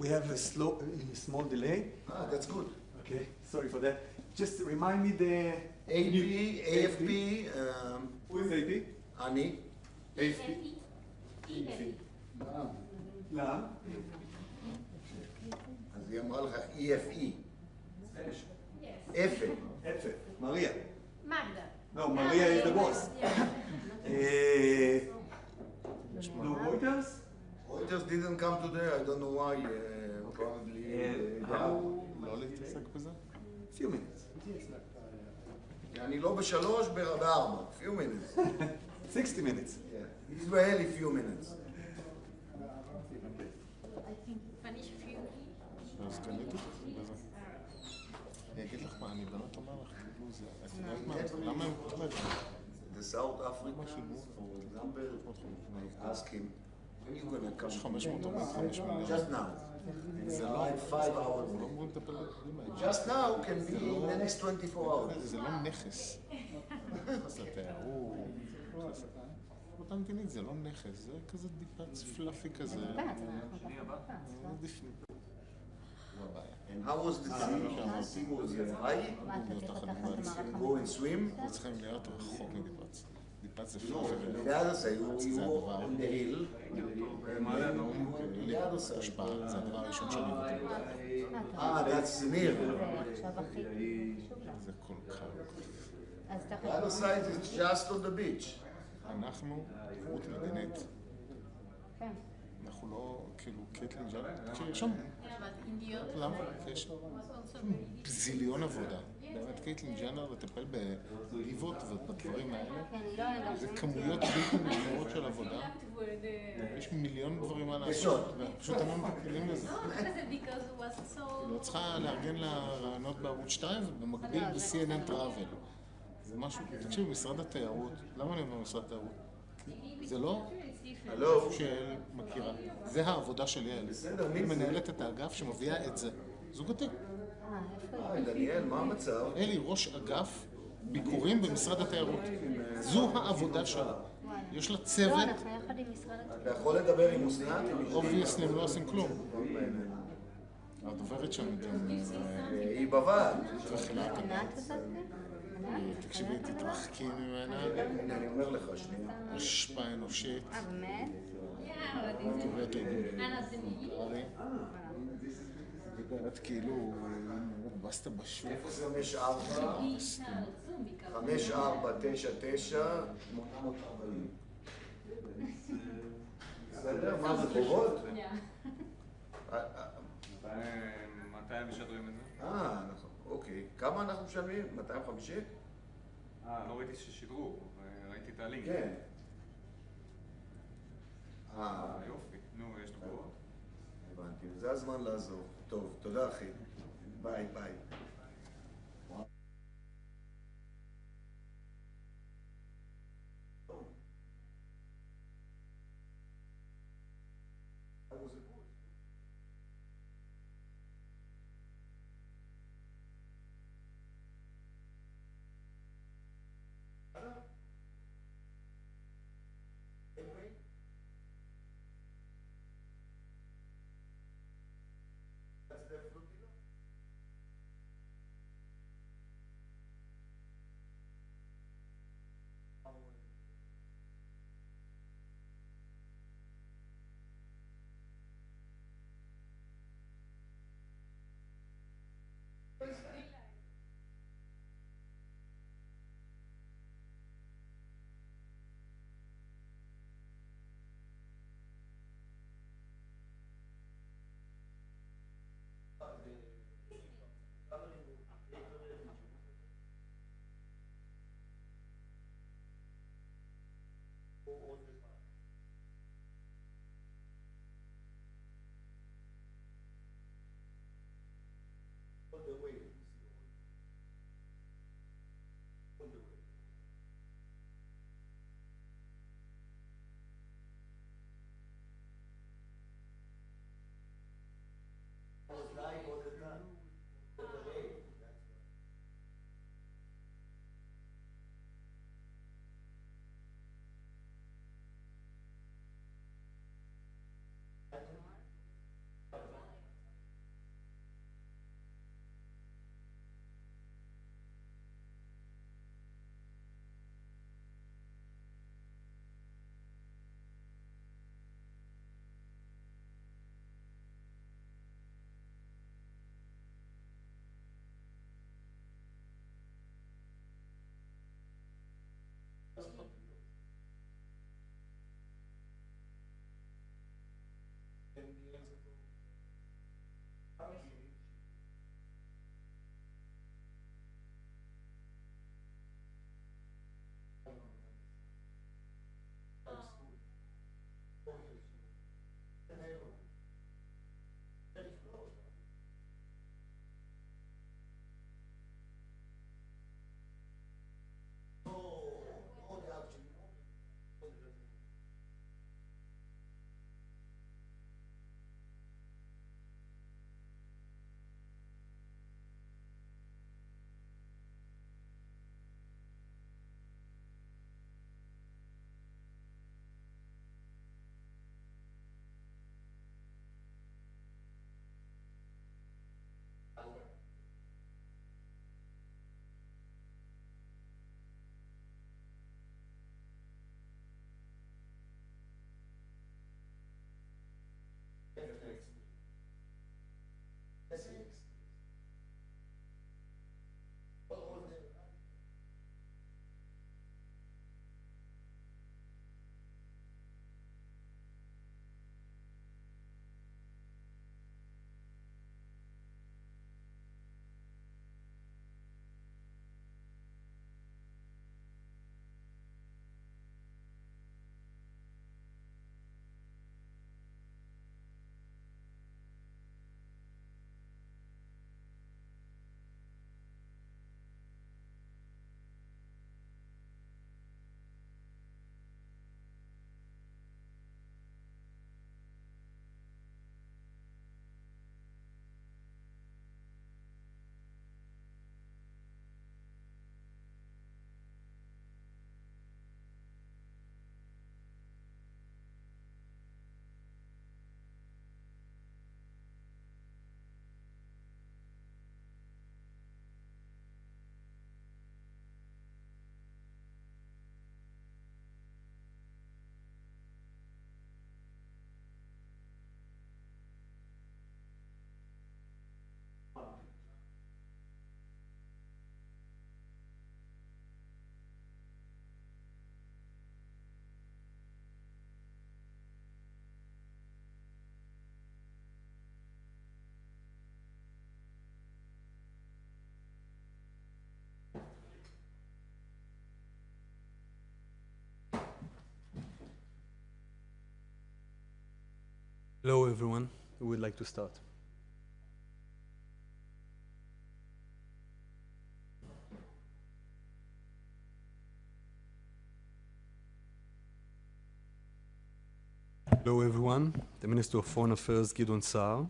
We have a small delay. That's good. Okay, sorry for that. Just remind me the... AFP. Who is AP? אני. AFP. למה? אז היא אמרה לך EFE. F. Maria. Magda. No, Maria is the boss. No Reuters? Reuters didn't come today, I don't know why, probably... לא להתעסק בזה? Few minutes. אני לא בשלוש, בארבע. Few minutes. 60 minutes. Israeli few minutes. Spanish few. אז קניתי בזה. אני אגיד לך מה, אני באמת אומר לך, למה הם כותבים? The South Africa, for example, ask him, when you gonna come? יש 545 מיליון. Just now. זה לא... 5 hours. לא אמורים לטפל בדברים האלה. Just now can be in the next 24 hours. זה לא נכס. נכס לתיירות. אותה מדינית, זה לא נכס, זה כזה דיפץ פלאפי כזה. And how was the sea? Was it high? Go and swim? אנחנו צריכים להיות רחוק מדיפץ. דיפץ זה פלאפי. The other side, you go on the hill. The other side. זה הדבר הראשון שאני רוצה. That's near. זה כל כך. The other side is just on the beach. אנחנו חוט מדינית. אנחנו לא, כאילו, קייטלין ג'אנר, יש שם... למה? יש זיליון עבודה. באמת קייטלין ג'אנר לטפל בדיבות ובדברים האלה. זה כמויות בלתי נגמרות של עבודה. יש מיליון דברים מה לעשות. פשוט אנחנו מקבילים לזה. לא צריכה לארגן לרעיונות בערוץ 2 ובמקביל ב-CNN Travel. זה משהו, תקשיב, משרד התיירות, למה אני אומר משרד התיירות? זה לא של מכירה, זה העבודה של יעל. היא מנהלת את האגף שמביאה את זה. זוגתי. דניאל, מה המצב? אלי, ראש אגף ביקורים במשרד התיירות. זו העבודה שלה. יש לה צוות... לא, אנחנו יחד עם משרד התיירות. אתה יכול לדבר עם אסנת? אובייסלי, הם לא עושים כלום. הדוברת שם גם... היא בוועד. תקשיבי, תתרחקי ממנה. הנה, אני אומר לך, שנייה. השפעה אנושית. באמת? תראי אותו דיברת כאילו, בסת בשוק. 5499 840. בסדר, מה זה חובות? מתי הם משדרים את זה? נכון, אוקיי. כמה אנחנו משלמים? 250? לא ראיתי ששידרו, ראיתי את הלינק. כן. יופי. נו, יש תגובות? הבנתי, זה הזמן לעזור. טוב, תודה אחי. ביי, ביי. Hello, everyone. Who would like to start? Hello, everyone. The Minister of Foreign Affairs, Gideon Saar,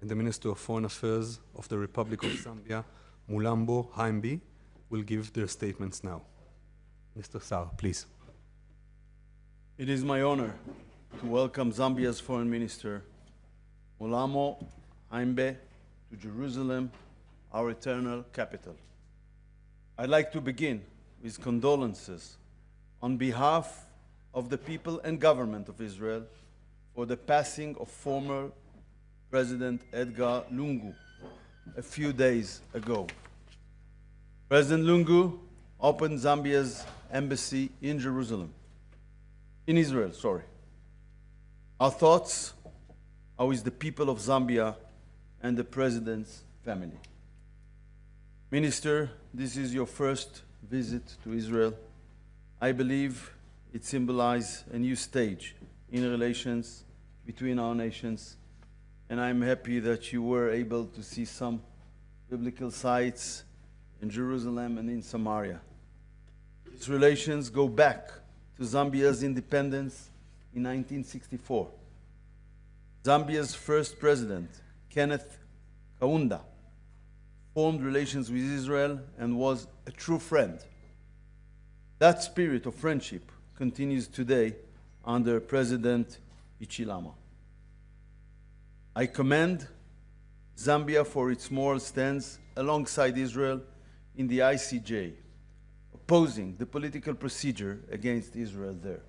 and the Minister of Foreign Affairs of the Republic of Zambia, Mulambo Himba, will give their statements now. Mr. Saar, please. It is my honor to welcome Zambia's Foreign Minister, Mulambo Himba, to Jerusalem, our eternal capital. I'd like to begin with condolences on behalf of the people and government of Israel for the passing of former President Edgar Lungu a few days ago. President Lungu opened Zambia's embassy in Israel. Our thoughts are with the people of Zambia and the President's family. Minister, this is your first visit to Israel. I believe it symbolizes a new stage in relations between our nations, and I'm happy that you were able to see some biblical sites in Jerusalem and in Samaria. These relations go back to Zambia's independence in 1964. Zambia's first president, Kenneth Kaunda, formed relations with Israel and was a true friend. That spirit of friendship continues today under President Hichilema. I commend Zambia for its moral stance alongside Israel in the ICJ, opposing the political procedure against Israel there.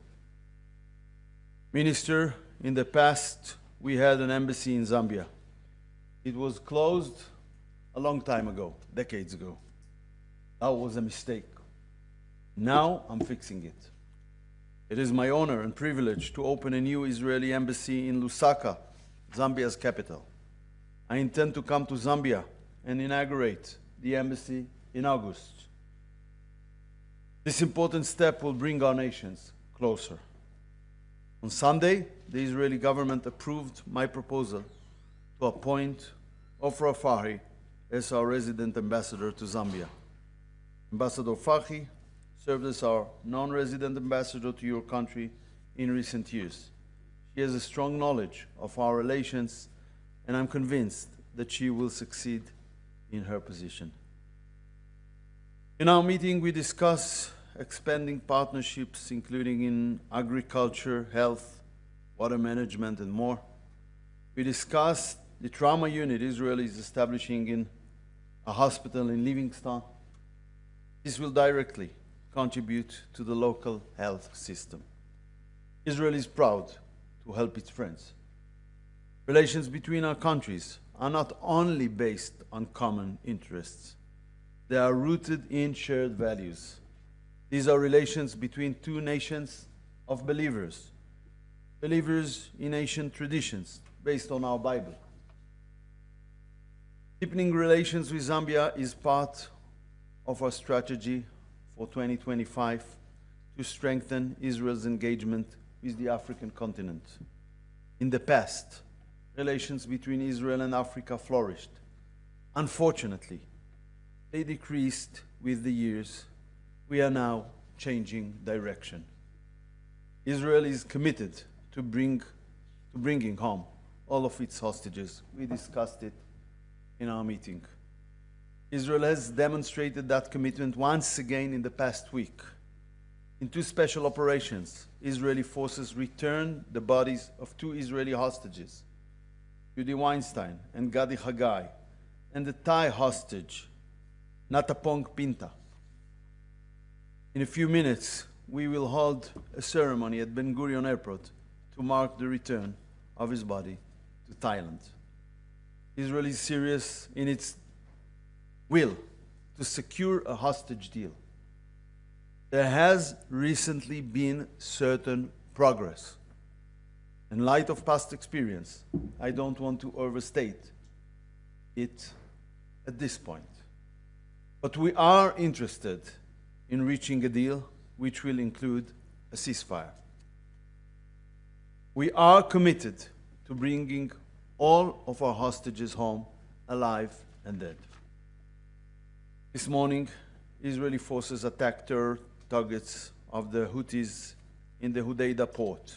Minister, in the past, we had an embassy in Zambia. It was closed a long time ago, decades ago. That was a mistake. Now I'm fixing it. It is my honor and privilege to open a new Israeli embassy in Lusaka, Zambia's capital. I intend to come to Zambia and inaugurate the embassy in August. This important step will bring our nations closer. On Sunday, the Israeli government approved my proposal to appoint Ofra Fahi as our resident ambassador to Zambia. Ambassador Fahi served as our non-resident ambassador to your country in recent years. She has a strong knowledge of our relations, and I'm convinced that she will succeed in her position. In our meeting, we discuss expanding partnerships, including in agriculture, health, water management, and more. We discussed the trauma unit Israel is establishing in a hospital in Livingstone. This will directly contribute to the local health system. Israel is proud to help its friends. Relations between our countries are not only based on common interests, they are rooted in shared values. These are relations between two nations of believers, believers in ancient traditions based on our Bible. Deepening relations with Zambia is part of our strategy for 2025 to strengthen Israel's engagement with the African continent. In the past, relations between Israel and Africa flourished. Unfortunately, they decreased with the years. We are now changing direction. Israel is committed to bringing home all of its hostages. We discussed it in our meeting. Israel has demonstrated that commitment once again in the past week. In two special operations, Israeli forces returned the bodies of two Israeli hostages, Judy Weinstein and Gadi Hagai, and the Thai hostage, Natapong Pinta. In a few minutes, we will hold a ceremony at Ben Gurion Airport to mark the return of his body to Thailand. Israel is serious in its will to secure a hostage deal. There has recently been certain progress. In light of past experience, I don't want to overstate it at this point. But we are interested in reaching a deal which will include a ceasefire. We are committed to bringing all of our hostages home, alive and dead. This morning, Israeli forces attacked terror targets of the Houthis in the Hodeidah port.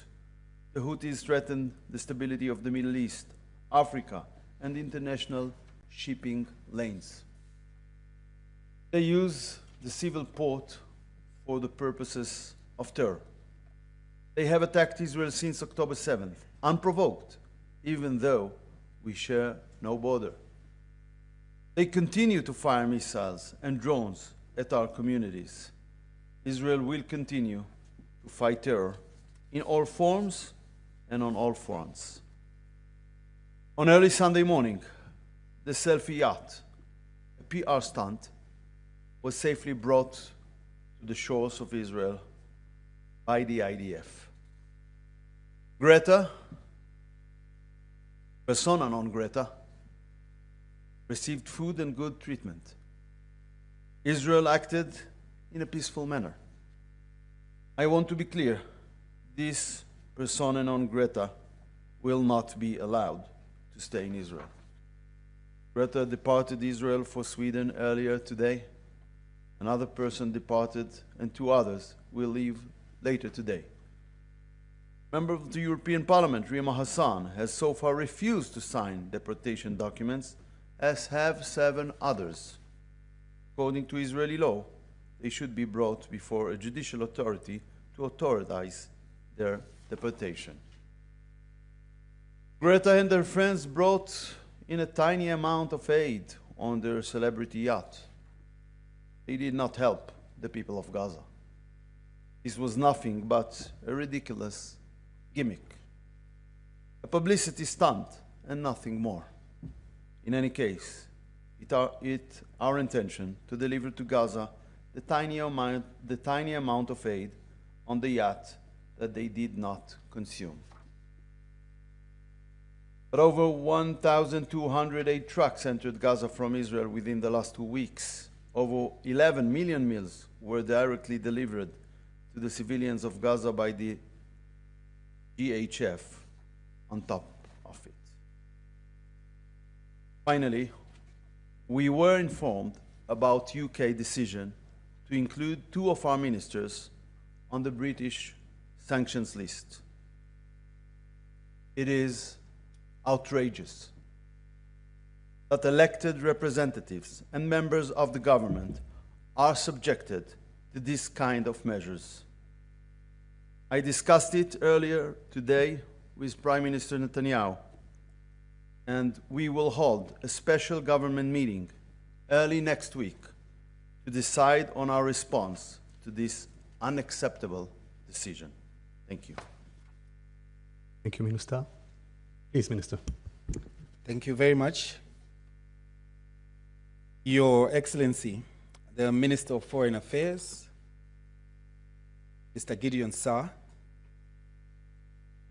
The Houthis threaten the stability of the Middle East, Africa, and international shipping lanes. They use the civil port for the purposes of terror. They have attacked Israel since October 7th, unprovoked, even though we share no border. They continue to fire missiles and drones at our communities. Israel will continue to fight terror in all forms and on all fronts. On early Sunday morning, the selfie yacht, a PR stunt, was safely brought to the shores of Israel by the IDF. Greta, persona non grata, received food and good treatment. Israel acted in a peaceful manner. I want to be clear, this persona non grata will not be allowed to stay in Israel. Greta departed Israel for Sweden earlier today. Another person departed, and 2 others will leave later today. Member of the European Parliament, Rima Hassan, has so far refused to sign deportation documents, as have 7 others. According to Israeli law, they should be brought before a judicial authority to authorize their deportation. Greta and her friends brought in a tiny amount of aid on their celebrity yacht. They did not help the people of Gaza. This was nothing but a ridiculous gimmick, a publicity stunt, and nothing more. In any case, it's our intention to deliver to Gaza the tiny amount of aid on the yacht that they did not consume. But over 1,208 trucks entered Gaza from Israel within the last 2 weeks. Over 11 million meals were directly delivered to the civilians of Gaza by the GHF on top of it. Finally, we were informed about UK decision to include 2 of our ministers on the British sanctions list. It is outrageous that elected representatives and members of the government are subjected to this kind of measures. I discussed it earlier today with Prime Minister Netanyahu, and we will hold a special government meeting early next week to decide on our response to this unacceptable decision. Thank you. Thank you, Minister. Please, Minister. Thank you very much. Your Excellency, the Minister of Foreign Affairs, Mr. Gideon Saar,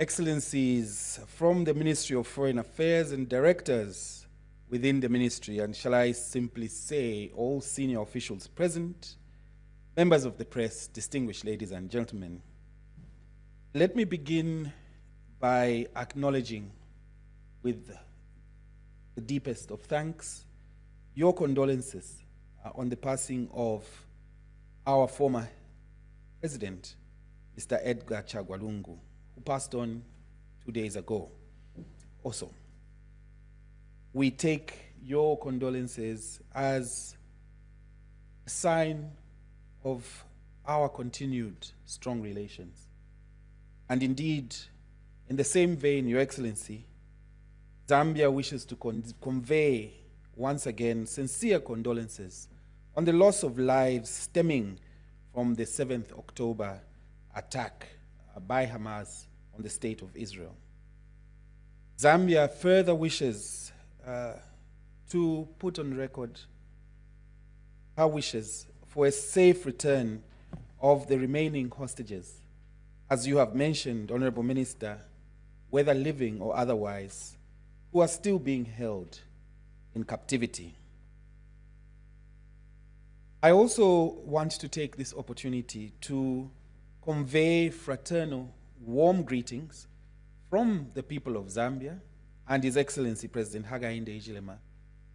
Excellencies from the Ministry of Foreign Affairs and directors within the ministry, and shall I simply say all senior officials present, members of the press, distinguished ladies and gentlemen. Let me begin by acknowledging with the deepest of thanks your condolences on the passing of our former president, Mr. Edgar Chagwa Lungu, who passed on 2 days ago. Also, we take your condolences as a sign of our continued strong relations. And indeed, in the same vein, Your Excellency, Zambia wishes to convey once again sincere condolences on the loss of lives stemming from the 7th October attack by Hamas on the state of Israel. Zambia further wishes to put on record her wishes for a safe return of the remaining hostages, as you have mentioned, Honorable Minister, whether living or otherwise, who are still being held in captivity. I also want to take this opportunity to convey fraternal, warm greetings from the people of Zambia and His Excellency President Hakainde Hichilema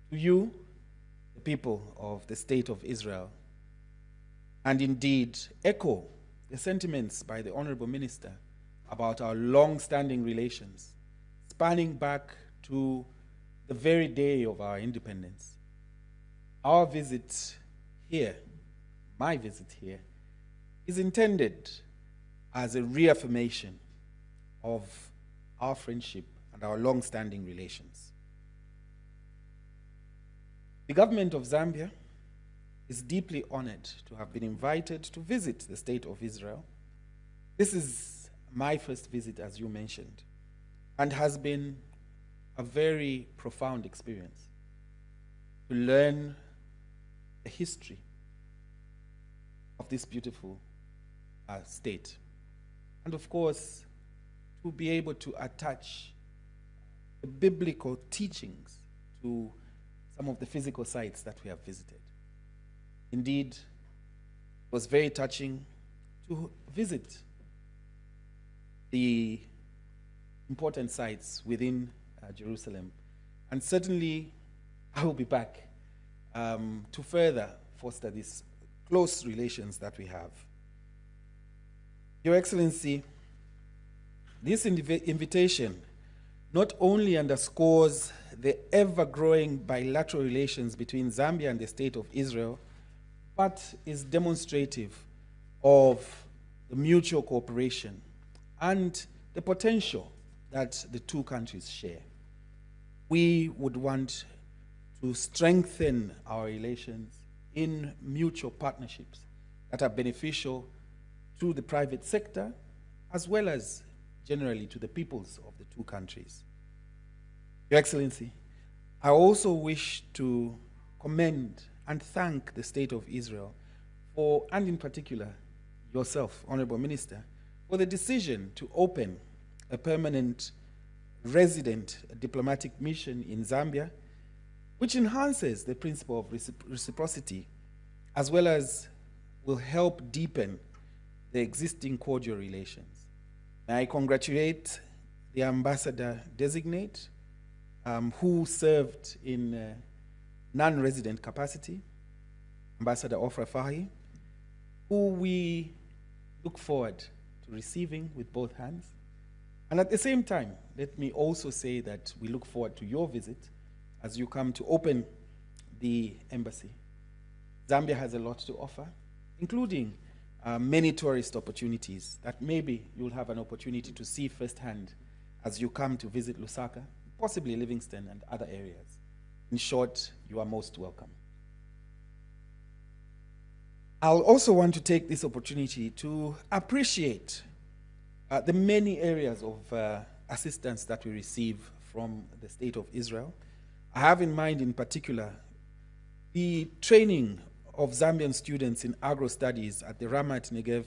to you, the people of the State of Israel, and indeed echo the sentiments by the Honorable Minister about our long-standing relations, spanning back to the very day of our independence. Our visit here, my visit here, is intended as a reaffirmation of our friendship and our long-standing relations. The government of Zambia is deeply honored to have been invited to visit the State of Israel. This is my first visit, as you mentioned, and has been a very profound experience to learn the history of this beautiful state. And of course, to be able to attach the biblical teachings to some of the physical sites that we have visited. Indeed, it was very touching to visit the important sites within Jerusalem. And certainly, I will be back to further foster these close relations that we have. Your Excellency, this invitation not only underscores the ever-growing bilateral relations between Zambia and the State of Israel, but is demonstrative of the mutual cooperation and the potential that the two countries share. We would want to strengthen our relations in mutual partnerships that are beneficial to the private sector as well as generally to the peoples of the two countries. Your Excellency, I also wish to commend and thank the State of Israel for, and in particular, yourself, Honorable Minister, for the decision to open a permanent resident diplomatic mission in Zambia, which enhances the principle of reciprocity, as well as will help deepen the existing cordial relations. May I congratulate the ambassador designate who served in non-resident capacity, Ambassador Ofra Fahi, who we look forward to receiving with both hands. And at the same time, let me also say that we look forward to your visit as you come to open the embassy. Zambia has a lot to offer, including many tourist opportunities that maybe you'll have an opportunity to see firsthand as you come to visit Lusaka, possibly Livingston and other areas. In short, you are most welcome. I'll also want to take this opportunity to appreciate the many areas of assistance that we receive from the State of Israel. I have in mind, in particular, the training of Zambian students in agro-studies at the Ramat Negev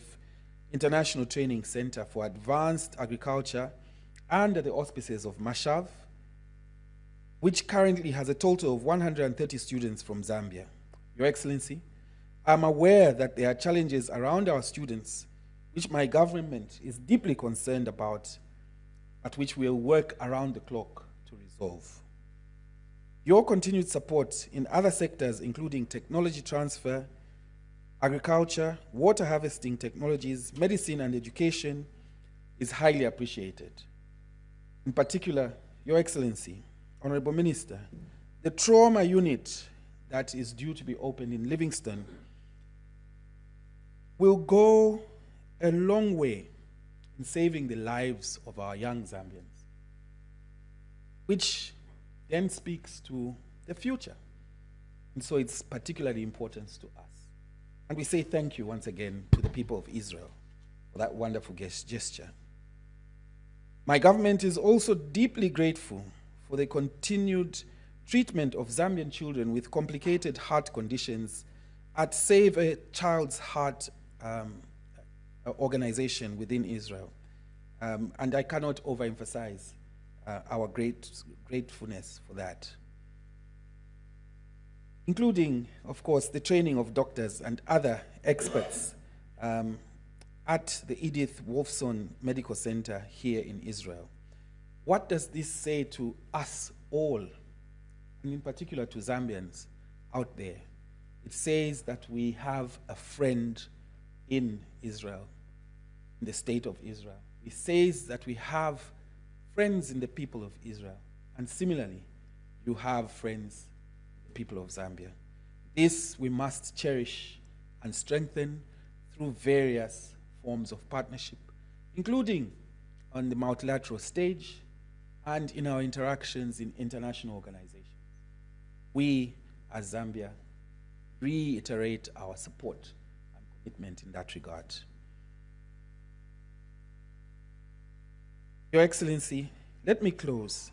International Training Center for Advanced Agriculture under the auspices of Mashav, which currently has a total of 130 students from Zambia. Your Excellency, I'm aware that there are challenges around our students which my government is deeply concerned about, but which we'll work around the clock to resolve. Your continued support in other sectors, including technology transfer, agriculture, water harvesting technologies, medicine, and education, is highly appreciated. In particular, Your Excellency, Honorable Minister, the trauma unit that is due to be opened in Livingston will go a long way in saving the lives of our young Zambians, which then speaks to the future. And so it's particularly important to us. And we say thank you once again to the people of Israel for that wonderful gesture. My government is also deeply grateful for the continued treatment of Zambian children with complicated heart conditions at Save a Child's Heart organization within Israel. And I cannot overemphasize our gratefulness for that. Including, of course, the training of doctors and other experts at the Edith Wolfson Medical Center here in Israel. what does this say to us all, and in particular to Zambians out there? It says that we have a friend in Israel, in the state of Israel. It says that we have friends in the people of Israel. And similarly, you have friends in the people of Zambia. This we must cherish and strengthen through various forms of partnership, including on the multilateral stage and in our interactions in international organizations. We, as Zambia, reiterate our support and commitment in that regard. Your Excellency, let me close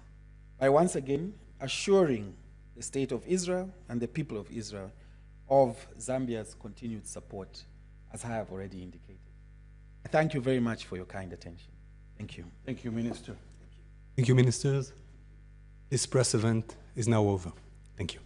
by once again assuring the State of Israel and the people of Israel of Zambia's continued support, as I have already indicated. I thank you very much for your kind attention. Thank you. Thank you, Minister. Thank you, ministers. This press event is now over. Thank you.